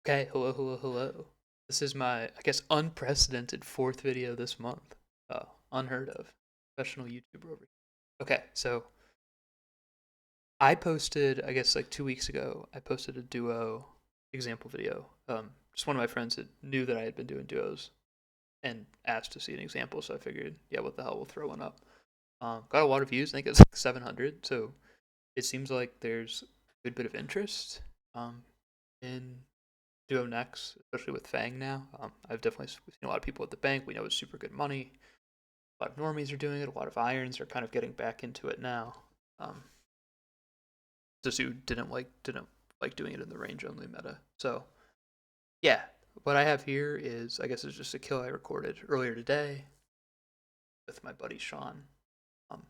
Okay, hello, hello, hello. This is my, I guess, unprecedented fourth video this month. Unheard of. Professional YouTuber over here. Okay, so I posted, I guess, like 2 weeks ago, I posted a duo example video. Just one of my friends that knew that I had been doing duos and asked to see an example, so I figured, yeah, what the hell, we'll throw one up. Got a lot of views. I think it's like 700, so it seems like there's a good bit of interest in duo necks, especially with Fang now. I've definitely seen a lot of people at the bank. We know it's super good money. A lot of normies are doing it. A lot of irons are kind of getting back into it now. Um, those who didn't like doing it in the range only meta. So yeah, what I have here is, I guess, it's just a kill I recorded earlier today with my buddy Sean. Um,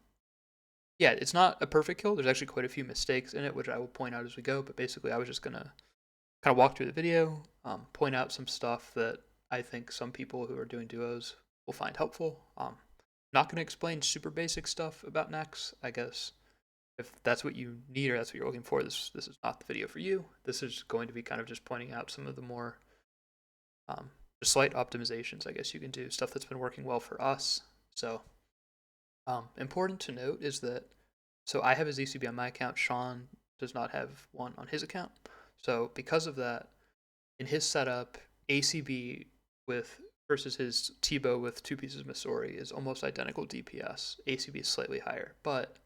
yeah, it's not a perfect kill. There's actually quite a few mistakes in it, which I will point out as we go. But basically, I was just gonna kind of walk through the video, point out some stuff that I think some people who are doing duos will find helpful. Not going to explain super basic stuff about necks. I guess if that's what you need or that's what you're looking for, this is not the video for you. This is going to be kind of just pointing out some of the more um, slight optimizations, I guess you can do, stuff that's been working well for us. So important to note is that, so I have a ZCB on my account. Sean does not have one on his account. So because of that, in his setup, ACB with versus his Tebow with two pieces of Missouri is almost identical DPS. ACB is slightly higher, but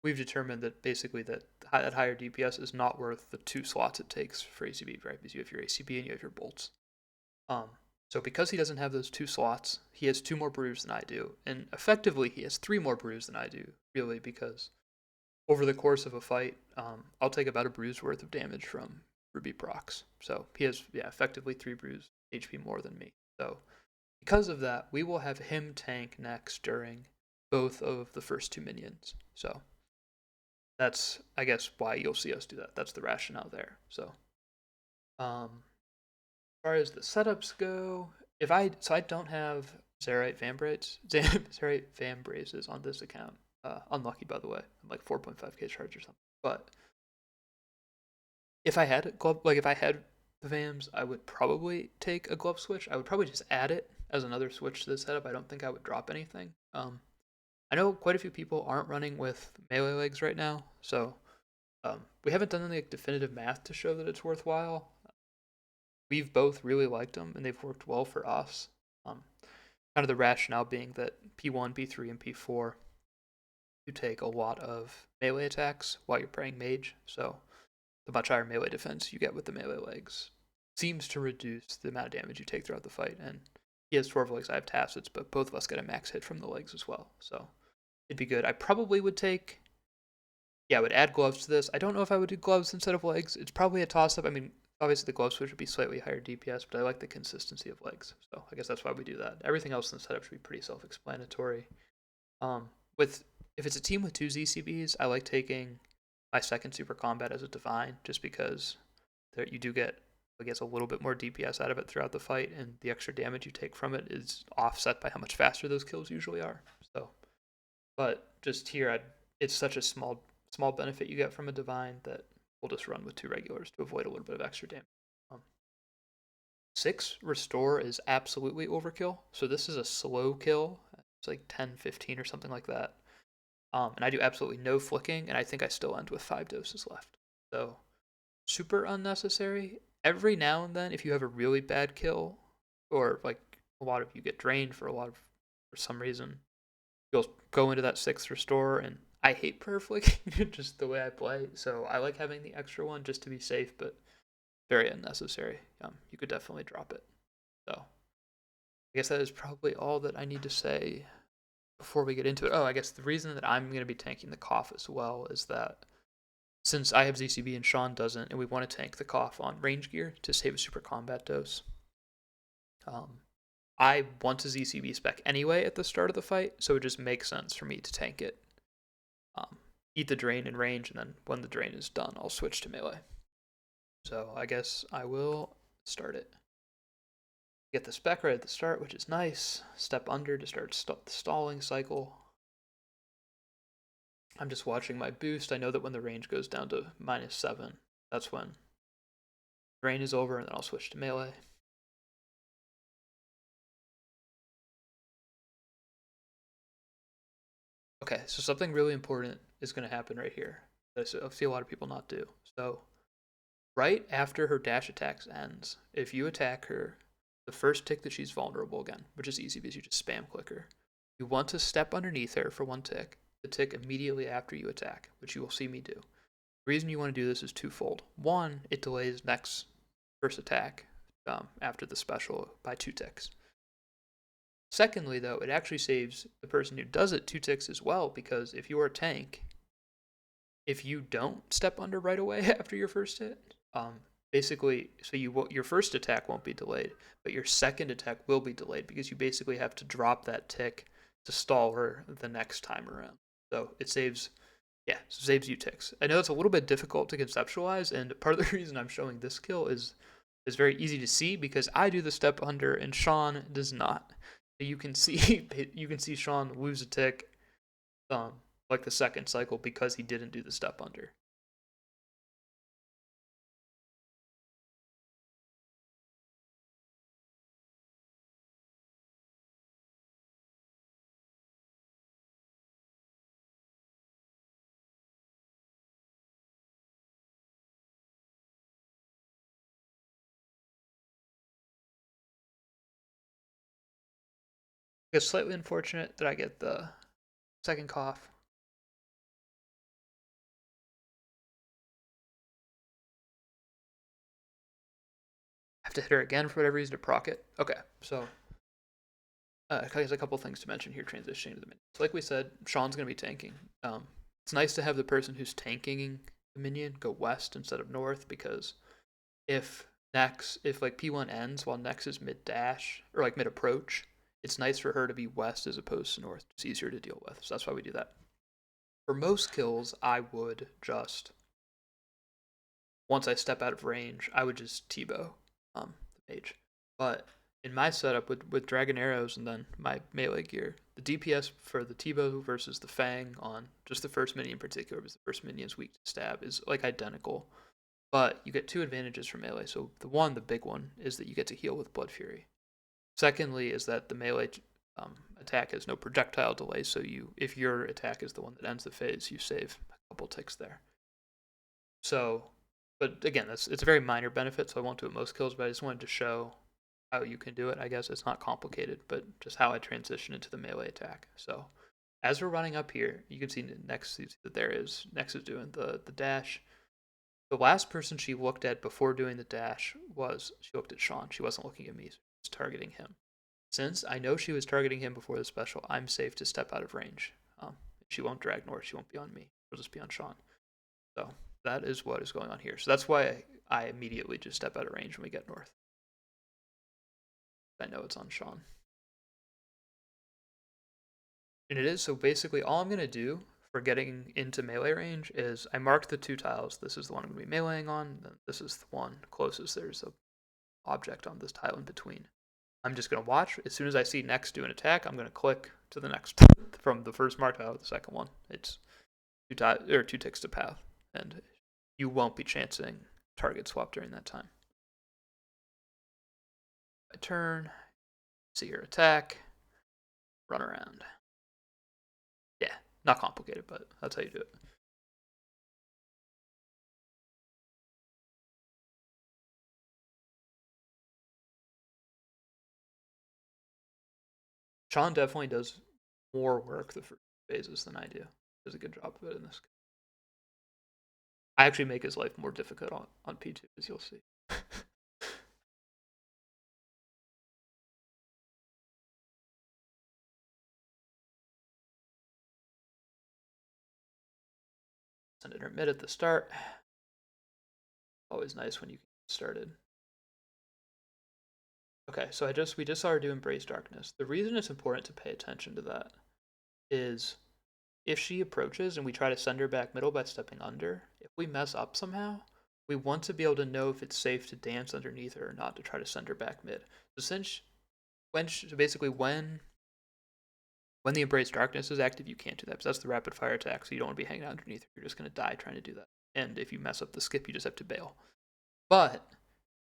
we've determined that basically that higher DPS is not worth the two slots it takes for ACB, right? Because you have your ACB and you have your bolts. Um, so because he doesn't have those two slots, he has two more brews than I do, and effectively he has three more brews than I do, really, because over the course of a fight, I'll take about a bruise worth of damage from Ruby procs. So he has, yeah, effectively three bruise HP more than me. So because of that, we will have him tank next during both of the first two minions. So that's, I guess, why you'll see us do that. That's the rationale there. So as far as the setups go, I don't have Zerite Vambraces, Zerite Vambraces on this account. Unlucky, by the way. I'm like 4.5k charge or something. But if I had if I had the VAMs, I would probably take a glove switch. I would probably just add it as another switch to the setup. I don't think I would drop anything. I know quite a few people aren't running with melee legs right now, so we haven't done any like, definitive math to show that it's worthwhile. We've both really liked them, and they've worked well for us. Um, Kind of the rationale being that P1, P3, and P4 you take a lot of melee attacks while you're praying mage, so the much higher melee defense you get with the melee legs seems to reduce the amount of damage you take throughout the fight. And he has 12 legs, I have tacits, but both of us get a max hit from the legs as well. So it'd be good. I probably would take, yeah, I would add gloves to this. I don't know if I would do gloves instead of legs. It's probably a toss up. I mean, obviously the glove switch would be slightly higher DPS, but I like the consistency of legs. So I guess that's why we do that. Everything else in the setup should be pretty self explanatory. Um, with If it's a team with two ZCBs, I like taking my second super combat as a divine, just because there you do get, I guess, a little bit more DPS out of it throughout the fight, and the extra damage you take from it is offset by how much faster those kills usually are. So, but just here, it's such a small benefit you get from a divine that we'll just run with two regulars to avoid a little bit of extra damage. Um, 6 restore is absolutely overkill. So this is a slow kill. It's like 10, 15 or something like that. And I do absolutely no flicking, and I think I still end with 5 doses left. So super unnecessary. Every now and then, if you have a really bad kill, or like a lot of you get drained for some reason, you'll go into that sixth restore, and I hate prayer flicking, just the way I play. So I like having the extra one just to be safe, but very unnecessary. You could definitely drop it. So I guess that is probably all that I need to say before we get into it. Oh, I guess the reason that I'm going to be tanking the cough as well is that since I have ZCB and Sean doesn't, and we want to tank the cough on range gear to save a super combat dose, um, I want a ZCB spec anyway at the start of the fight, so it just makes sense for me to tank it. Eat the drain in range, and then when the drain is done, I'll switch to melee. So I guess I will start it. Get the spec right at the start, which is nice. Step under to start the stalling cycle. I'm just watching my boost. I know that when the range goes down to -7, that's when Drain is over, and then I'll switch to melee. Okay, so something really important is going to happen right here that I see a lot of people not do. So right after her dash attacks ends, if you attack her, the first tick that she's vulnerable again, which is easy because you just spam click her, you want to step underneath her for one tick, the tick immediately after you attack, which you will see me do. The reason you want to do this is twofold. One, it delays next first attack after the special by 2 ticks. Secondly, though, it actually saves the person who does it 2 ticks as well, because if you are a tank, if you don't step under right away after your first hit, basically, so your first attack won't be delayed, but your second attack will be delayed because you basically have to drop that tick to stall her the next time around. So it saves, yeah, saves you ticks. I know it's a little bit difficult to conceptualize, and part of the reason I'm showing this kill is very easy to see because I do the step under and Sean does not. You can see Sean lose a tick, um, like the second cycle because he didn't do the step under. It's slightly unfortunate that I get the second cough. I have to hit her again for whatever reason to proc it. Okay, so there's a couple things to mention here transitioning to the minion. So like we said, Sean's going to be tanking. It's nice to have the person who's tanking the minion go west instead of north because if if like P1 ends while Nex is mid dash or like mid approach, it's nice for her to be west as opposed to north. It's easier to deal with. So that's why we do that. For most kills, I would just once I step out of range, I would just T-bow the mage. But in my setup with dragon arrows and then my melee gear, the DPS for the T-bow versus the Fang on just the first minion in particular, because the first minion's weak to stab, is like identical. But you get 2 advantages from melee. So the big one, is that you get to heal with Blood Fury. Secondly, is that the melee attack has no projectile delay, so if your attack is the one that ends the phase, you save a couple ticks there. So, but again, it's a very minor benefit, so I won't do it most kills, but I just wanted to show how you can do it. I guess it's not complicated, but just how I transition into the melee attack. So, as we're running up here, you can see next that Nex is doing the dash. The last person she looked at before doing the dash she looked at Sean. She wasn't looking at me. So she was targeting him. Since I know she was targeting him before the special, I'm safe to step out of range. She won't drag north. She won't be on me. She'll just be on Sean. So that is what is going on here. So that's why I immediately just step out of range when we get north. I know it's on Sean. And it is, so basically all I'm going to do for getting into melee range is I mark the 2 tiles. This is the one I'm going to be meleeing on. Then this is the one closest. There's a object on this tile in between. I'm just going to watch. As soon as I see Nex do an attack, I'm going to click to the next from the first mark tile to the second one. It's 2 ticks to path, and you won't be chancing target swap during that time. My turn, see your attack, run around. Yeah, not complicated, but that's how you do it. Sean definitely does more work the first phases than I do. Does a good job of it in this. I actually make his life more difficult on P2, as you'll see. Send intermit at the start. Always nice when you get started. Okay, so we just saw her do Embrace Darkness. The reason it's important to pay attention to that is if she approaches and we try to send her back middle by stepping under, if we mess up somehow, we want to be able to know if it's safe to dance underneath her or not to try to send her back mid. So basically when the Embrace Darkness is active, you can't do that because that's the rapid fire attack, so you don't want to be hanging out underneath her. You're just going to die trying to do that. And if you mess up the skip, you just have to bail. But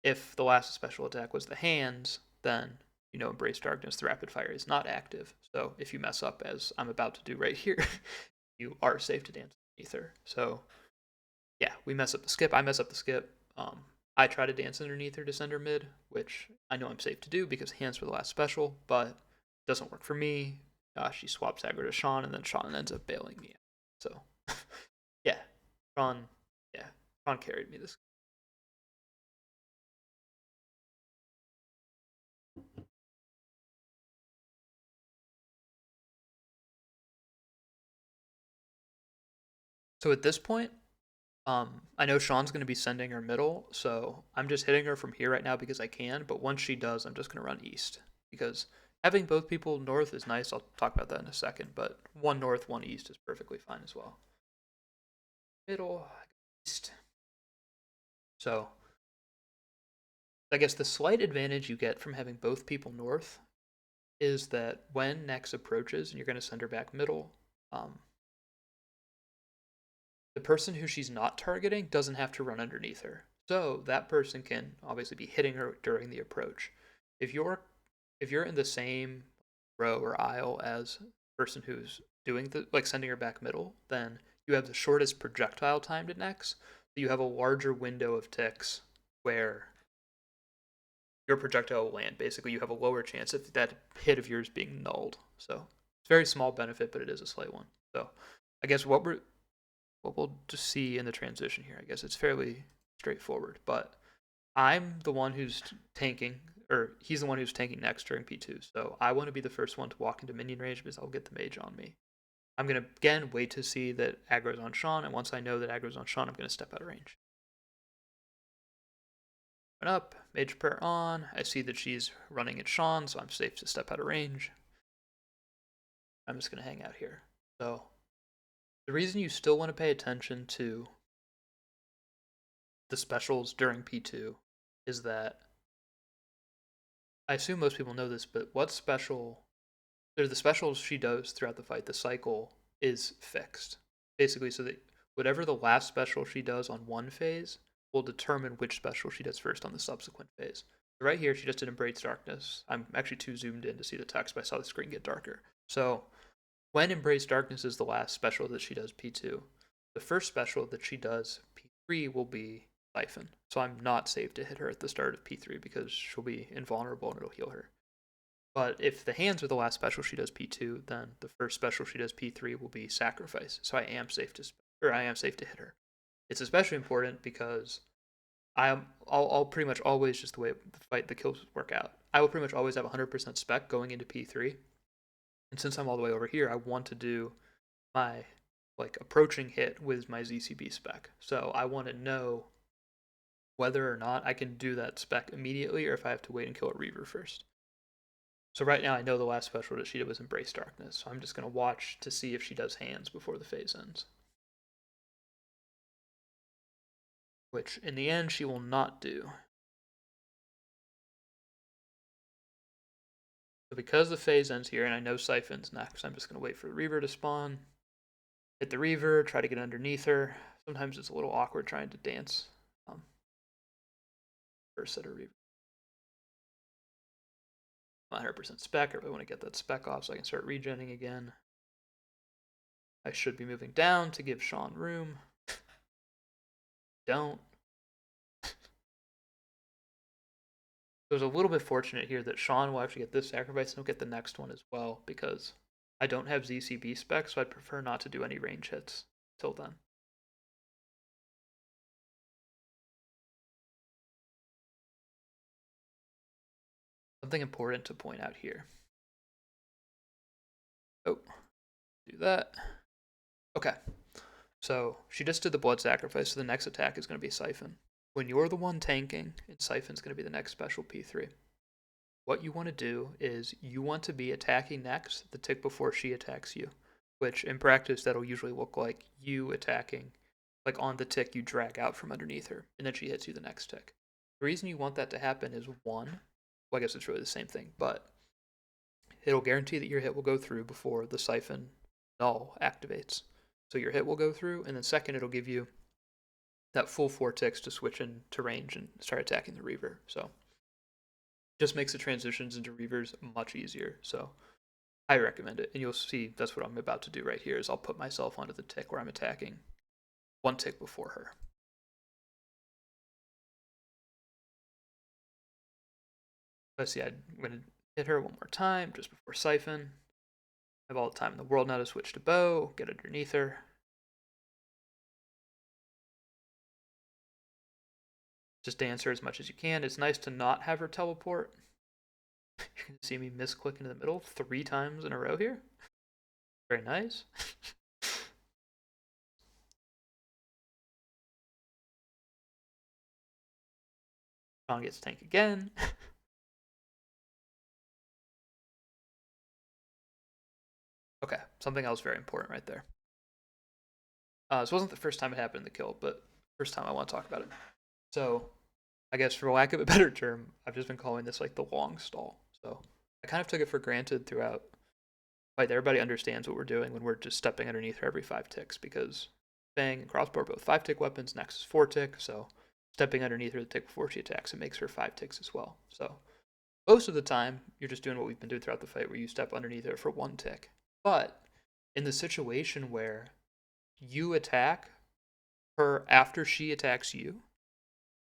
If the last special attack was the hands, then Embrace Darkness, the rapid fire is not active. So if you mess up, as I'm about to do right here, you are safe to dance Ether. So yeah, we mess up the skip. I mess up the skip. I try to dance underneath her to send her mid, which I know I'm safe to do because hands were the last special, but it doesn't work for me. She swaps aggro to Sean, and then Sean ends up bailing me out. So yeah, Sean, yeah, Sean carried me this. So at this point, I know Sean's going to be sending her middle, so I'm just hitting her from here right now because I can. But once she does, I'm just going to run east because having both people north is nice. I'll talk about that in a second. But one north, one east is perfectly fine as well. Middle, east. So I guess the slight advantage you get from having both people north is that when Nex approaches and you're going to send her back middle, um, the person who she's not targeting doesn't have to run underneath her. So that person can obviously be hitting her during the approach. If you're in the same row or aisle as the person who's doing the like sending her back middle, then you have the shortest projectile time to Nex. So you have a larger window of ticks where your projectile will land. Basically, you have a lower chance of that hit of yours being nulled. So it's a very small benefit, but it is a slight one. So I guess what we'll just see in the transition here. I guess it's fairly straightforward, but I'm the one who's tanking, or he's the one who's tanking next during P2. So I want to be the first one to walk into minion range because I'll get the mage on me. I'm going to, again, wait to see that aggro's on Sean, and once I know that aggro's on Sean, I'm going to step out of range. Run up, mage prayer on. I see that she's running at Sean, so I'm safe to step out of range. I'm just going to hang out here. So the reason you still want to pay attention to the specials during P2 is that I assume most people know this, but what special, the specials she does throughout the fight, the cycle is fixed. Basically, so that whatever the last special she does on one phase will determine which special she does first on the subsequent phase. So right here, she just did Embrace Darkness. I'm actually too zoomed in to see the text, but I saw the screen get darker. So when Embrace Darkness is the last special that she does P2, the first special that she does P3 will be Siphon. So I'm not safe to hit her at the start of P3 because she'll be invulnerable and it'll heal her. But if the hands are the last special she does P2, then the first special she does P3 will be Sacrifice. So I am safe to hit her. It's especially important because I'll pretty much always, just the way the kills work out, I will pretty much always have 100% spec going into P3. And since I'm all the way over here, I want to do my approaching hit with my ZCB spec. So I want to know whether or not I can do that spec immediately or if I have to wait and kill a Reaver first. So right now I know the last special that she did was Embrace Darkness, so I'm just going to watch to see if she does hands before the phase ends. Which in the end she will not do. So because the phase ends here and I know Siphon's next, I'm just going to wait for the Reaver to spawn. Hit the Reaver, try to get underneath her. Sometimes it's a little awkward trying to dance. First set of Reaver. 100% spec. I really want to get that spec off so I can start regenning again. I should be moving down to give Sean room. Don't. It was a little bit fortunate here that Sean will actually get this sacrifice and he'll get the next one as well because I don't have ZCB spec, so I'd prefer not to do any range hits till then. Something important to point out here. Oh, do that. Okay, so she just did the blood sacrifice, so the next attack is going to be Siphon. When you're the one tanking, and Siphon's going to be the next special P3. What you want to do is you want to be attacking next the tick before she attacks you, which in practice that'll usually look like you attacking, like on the tick you drag out from underneath her, and then she hits you the next tick. The reason you want that to happen is one, well, I guess it's really the same thing, but it'll guarantee that your hit will go through before the Siphon null activates. So your hit will go through, and then second, it'll give you that full 4 ticks to switch into range and start attacking the Reaver. So just makes the transitions into Reavers much easier. So I recommend it. And you'll see that's what I'm about to do right here is I'll put myself onto the tick where I'm attacking 1 tick before her. Let's see, I'm going to hit her one more time just before Siphon. I have all the time in the world now to switch to bow, get underneath her. Just dance her as much as you can. It's nice to not have her teleport. You can see me misclick into the middle 3 times in a row here. Very nice. Sean gets tank again. Okay, something else very important right there. This wasn't the first time it happened in the kill, but first time I want to talk about it. So, I guess for lack of a better term, I've just been calling this like the long stall. So, I kind of took it for granted throughout. Like everybody understands what we're doing when we're just stepping underneath her every 5 ticks because Fang and Crossbow are both 5-tick weapons. Nex is 4-tick, so stepping underneath her the tick before she attacks, it makes her 5 ticks as well. So most of the time, you're just doing what we've been doing throughout the fight, where you step underneath her for 1 tick. But in the situation where you attack her after she attacks you,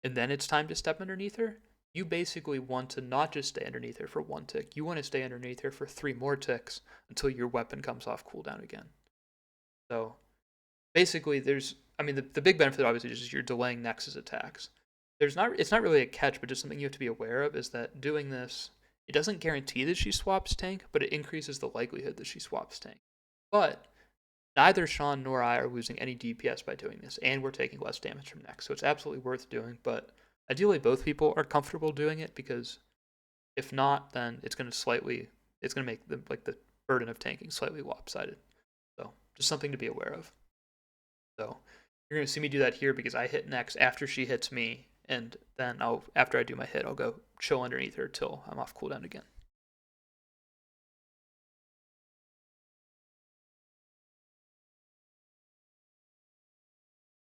and then it's time to step underneath her, you basically want to not just stay underneath her for 1 tick, you want to stay underneath her for 3 more ticks until your weapon comes off cooldown again. So basically the big benefit obviously just is you're delaying Nexus attacks. It's not really a catch, but just something you have to be aware of is that doing this, it doesn't guarantee that she swaps tank, but it increases the likelihood that she swaps tank. But neither Sean nor I are losing any DPS by doing this, and we're taking less damage from Nex, so it's absolutely worth doing. But ideally, both people are comfortable doing it because if not, then it's going to make the burden of tanking slightly lopsided. So just something to be aware of. So you're going to see me do that here because I hit Nex after she hits me, and then after I do my hit, I'll go chill underneath her till I'm off cooldown again.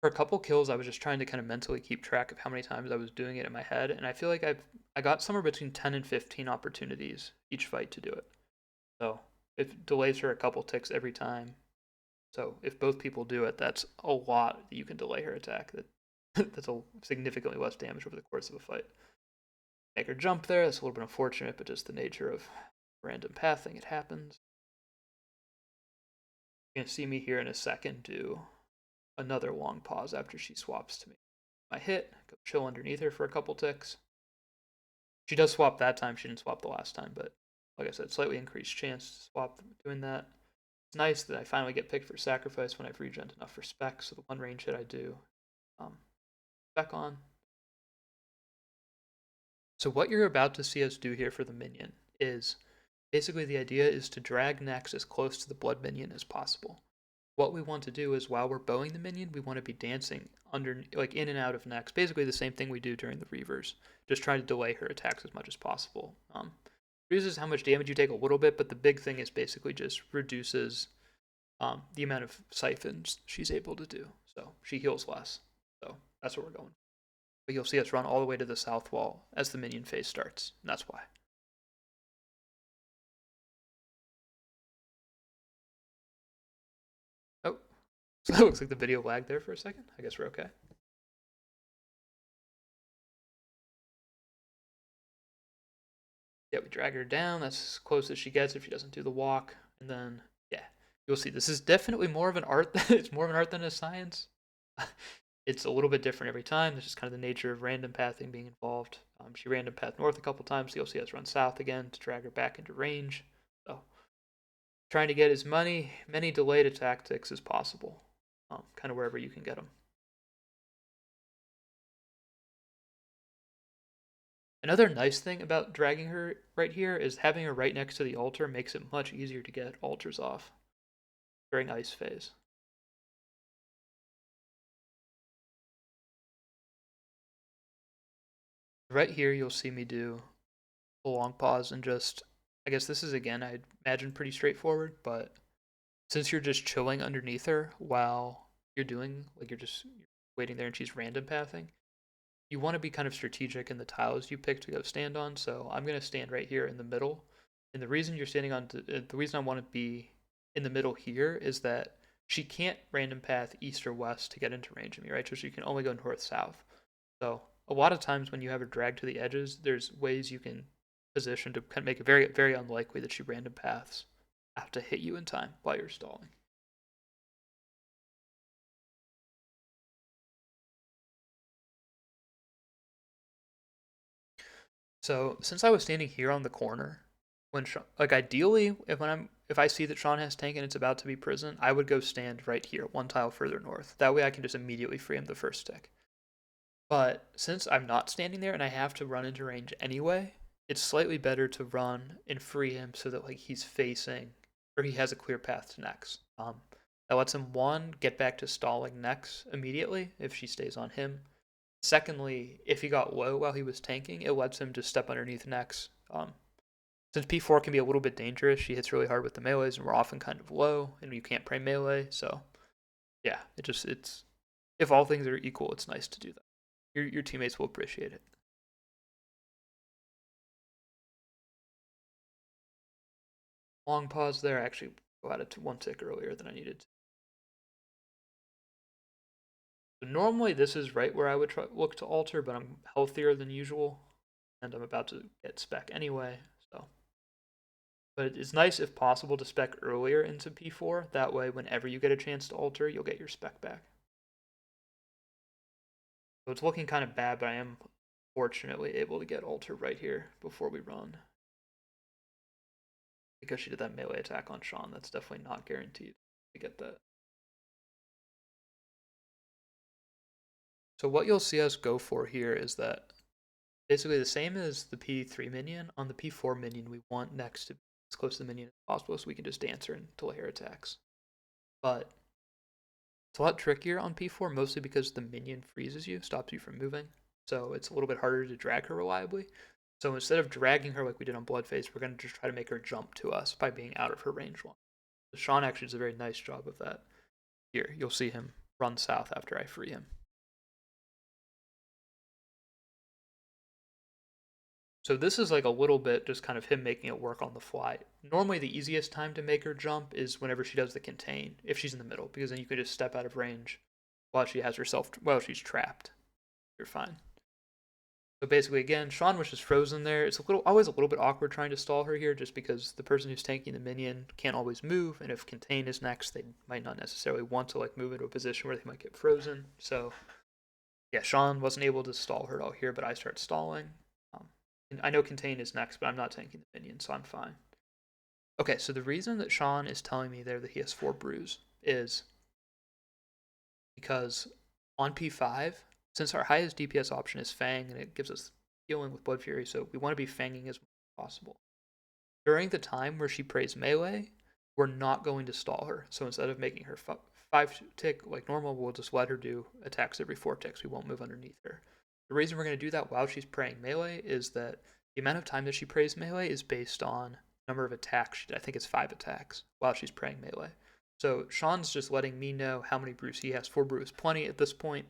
For a couple kills, I was just trying to kind of mentally keep track of how many times I was doing it in my head, and I feel like I got somewhere between 10 and 15 opportunities each fight to do it. So it delays her a couple ticks every time. So if both people do it, that's a lot that you can delay her attack. That's a significantly less damage over the course of a fight. Make her jump there. That's a little bit unfortunate, but just the nature of random pathing, it happens. You're gonna see me here in a second do another long pause after she swaps to me. My hit, go chill underneath her for a couple ticks. She does swap that time. She didn't swap the last time, but like I said, slightly increased chance to swap doing that. It's nice that I finally get picked for sacrifice when I've regen enough for spec, so the one range hit I do spec on. So what you're about to see us do here for the minion is basically the idea is to drag Nex as close to the blood minion as possible. What we want to do is while we're bowing the minion, we want to be dancing under, like in and out of Nex. Basically the same thing we do during the Reavers. Just try to delay her attacks as much as possible. Reduces how much damage you take a little bit, but the big thing is basically just reduces the amount of siphons she's able to do. So she heals less. So that's where we're going. But you'll see us run all the way to the south wall as the minion phase starts, and that's why. Oh, so that looks like the video lagged there for a second. I guess we're okay. Yeah, we drag her down. That's as close as she gets if she doesn't do the walk. And then, yeah, you'll see this is definitely more of an art. It's more of an art than a science. It's a little bit different every time. This is kind of the nature of random pathing being involved. She random path north a couple times. So you'll see us run south again to drag her back into range. So trying to get as many delayed tactics as possible, kind of wherever you can get them. Another nice thing about dragging her right here is having her right next to the altar makes it much easier to get altars off during ice phase. Right here you'll see me do a long pause and just, I guess this is again, I imagine pretty straightforward, but since you're just chilling underneath her while you're doing, like you're just waiting there and she's random pathing, you want to be kind of strategic in the tiles you pick to go stand on. So I'm going to stand right here in the middle. And the reason you're standing on, the reason I want to be in the middle here is that she can't random path east or west to get into range of me, right? So she can only go north south. So a lot of times when you have her drag to the edges, there's ways you can position to kind of make it very, very unlikely that she random paths have to hit you in time while you're stalling. So since I was standing here on the corner, when like ideally, if I see that Sean has tank and it's about to be prison, I would go stand right here, one tile further north. That way I can just immediately free him the first tick. But since I'm not standing there and I have to run into range anyway, it's slightly better to run and free him so that like he's facing or he has a clear path to next. That lets him one get back to stalling next immediately if she stays on him. Secondly, if he got low while he was tanking, it lets him just step underneath next. Since P4 can be a little bit dangerous, she hits really hard with the melees, and we're often kind of low, and you can't pray melee. So yeah, it's if all things are equal, it's nice to do that. Your teammates will appreciate it. Long pause there. I actually got it to one tick earlier than I needed to. So normally this is right where I would look to alter, but I'm healthier than usual, and I'm about to get spec anyway. So, but it's nice if possible to spec earlier into P4. That way, whenever you get a chance to alter, you'll get your spec back. So it's looking kind of bad, but I am fortunately able to get alter right here before we run. Because she did that melee attack on Sean, that's definitely not guaranteed to get that. So what you'll see us go for here is that basically the same as the P3 minion. On the P4 minion, we want next to be as close to the minion as possible so we can just dance her until hair attacks. But it's a lot trickier on P4, mostly because the minion freezes you, stops you from moving. So it's a little bit harder to drag her reliably. So instead of dragging her like we did on Bloodface, we're going to just try to make her jump to us by being out of her range long. So Sean actually does a very nice job of that. Here, you'll see him run south after I free him. So this is like a little bit just kind of him making it work on the fly. Normally the easiest time to make her jump is whenever she does the contain, if she's in the middle, because then you can just step out of range while she's trapped. You're fine. So basically, again, Sean was just frozen there. It's always a little bit awkward trying to stall her here, just because the person who's tanking the minion can't always move, and if contain is next, they might not necessarily want to like move into a position where they might get frozen. So yeah, Sean wasn't able to stall her at all here, but I start stalling. And I know contain is next, but I'm not tanking the minion, so I'm fine. Okay, so the reason that Sean is telling me there that he has 4 brews is because on P5, since our highest DPS option is Fang and it gives us healing with Blood Fury, so we want to be fanging as much as possible. During the time where she prays melee, we're not going to stall her. So instead of making her 5 tick like normal, we'll just let her do attacks every 4 ticks. We won't move underneath her. The reason we're going to do that while she's praying melee is that the amount of time that she prays melee is based on number of attacks. I think it's 5 attacks while she's praying melee. So Sean's just letting me know how many brews he has. 4 brews, plenty at this point.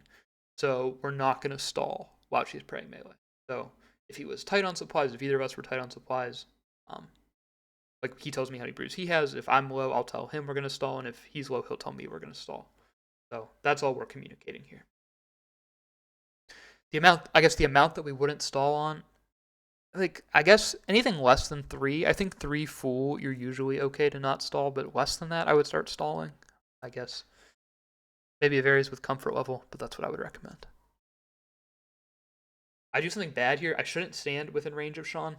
So we're not going to stall while she's praying melee. So if he was tight on supplies, if either of us were tight on supplies, like he tells me how many brews he has. If I'm low, I'll tell him we're going to stall, and if he's low, he'll tell me we're going to stall. So that's all we're communicating here. The amount that we wouldn't stall on, like I guess anything less than 3. I think 3 full, you're usually okay to not stall, but less than that, I would start stalling. I guess maybe it varies with comfort level, but that's what I would recommend. I do something bad here. I shouldn't stand within range of Sean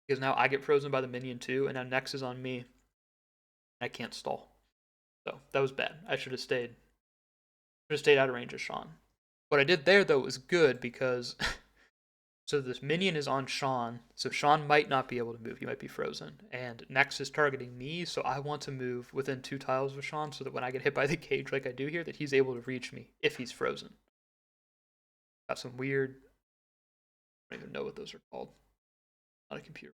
because now I get frozen by the minion too, and now next is on me. I can't stall. So that was bad. I should have stayed out of range of Sean. What I did there though was good because so this minion is on Sean, so Sean might not be able to move. He might be frozen, and next is targeting me. So I want to move within 2 tiles of Sean, so that when I get hit by the cage like I do here, that he's able to reach me if he's frozen. Got some weird. I don't even know what those are called. Not a computer.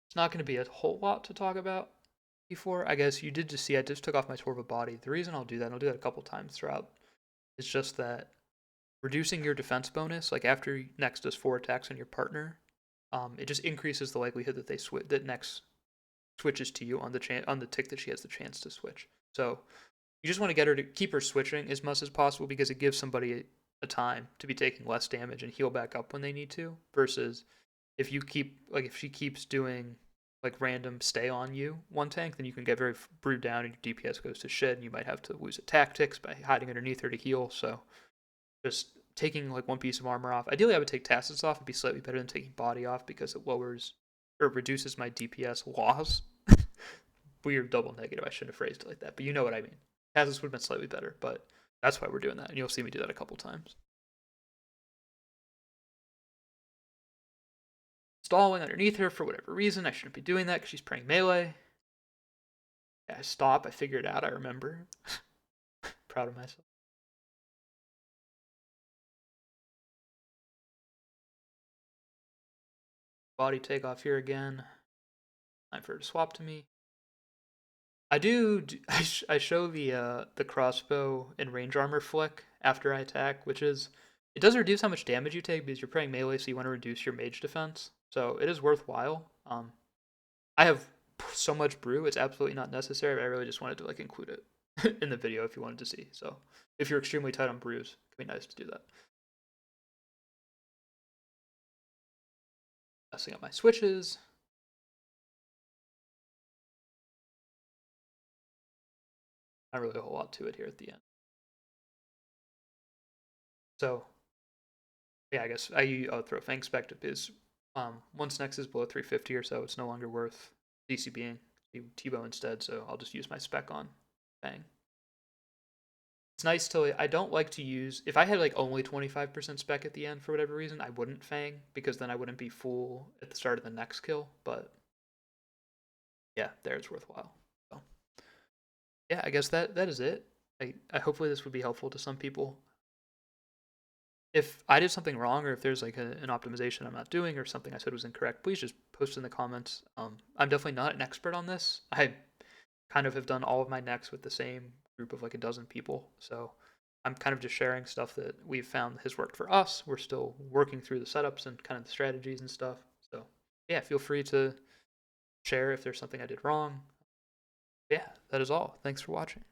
It's not going to be a whole lot to talk about. before. I guess you did just see I just took off my Torva body. The reason I'll do that, and I'll do that a couple times throughout, is just that reducing your defense bonus, like after Nex does 4 attacks on your partner, it just increases the likelihood that that Nex switches to you on the tick that she has the chance to switch. So you just want to get her to keep her switching as much as possible because it gives somebody a time to be taking less damage and heal back up when they need to, versus if she keeps doing like random stay on you one tank, then you can get very brewed down and your DPS goes to shit and you might have to lose a tactics by hiding underneath her to heal. So just taking like one piece of armor off. Ideally, I would take Tacitus off. It'd be slightly better than taking body off because it lowers or reduces my DPS loss. Weird double negative. I shouldn't have phrased it like that, but you know what I mean. Tacitus would have been slightly better, but that's why we're doing that, and you'll see me do that a couple times. Stalling underneath her for whatever reason. I shouldn't be doing that because she's praying melee. Yeah, I stop. I figured it out. I remember. Proud of myself. Body take off here again. Time for her to swap to me. I do. I show the crossbow and range armor flick after I attack, which is it does reduce how much damage you take because you're praying melee, so you want to reduce your mage defense. So it is worthwhile. I have so much brew; it's absolutely not necessary. But I really just wanted to like include it in the video if you wanted to see. So if you're extremely tight on brews, it can be nice to do that. Messing up my switches. Not really a whole lot to it here at the end. So yeah, I guess I'll throw Fang Spect is once Nex is below 350 or so, it's no longer worth DCBing T-Bow instead, so I'll just use my spec on Fang. It's nice to I don't like to use if I had like only 25% spec at the end for whatever reason, I wouldn't Fang because then I wouldn't be full at the start of the next kill, but yeah, there it's worthwhile. So yeah, I guess that is it. I hopefully this would be helpful to some people. If I did something wrong or if there's like an optimization I'm not doing or something I said was incorrect, please just post in the comments. I'm definitely not an expert on this. I kind of have done all of my necks with the same group of like a dozen people. So I'm kind of just sharing stuff that we've found has worked for us. We're still working through the setups and kind of the strategies and stuff. So yeah, feel free to share if there's something I did wrong. Yeah, that is all. Thanks for watching.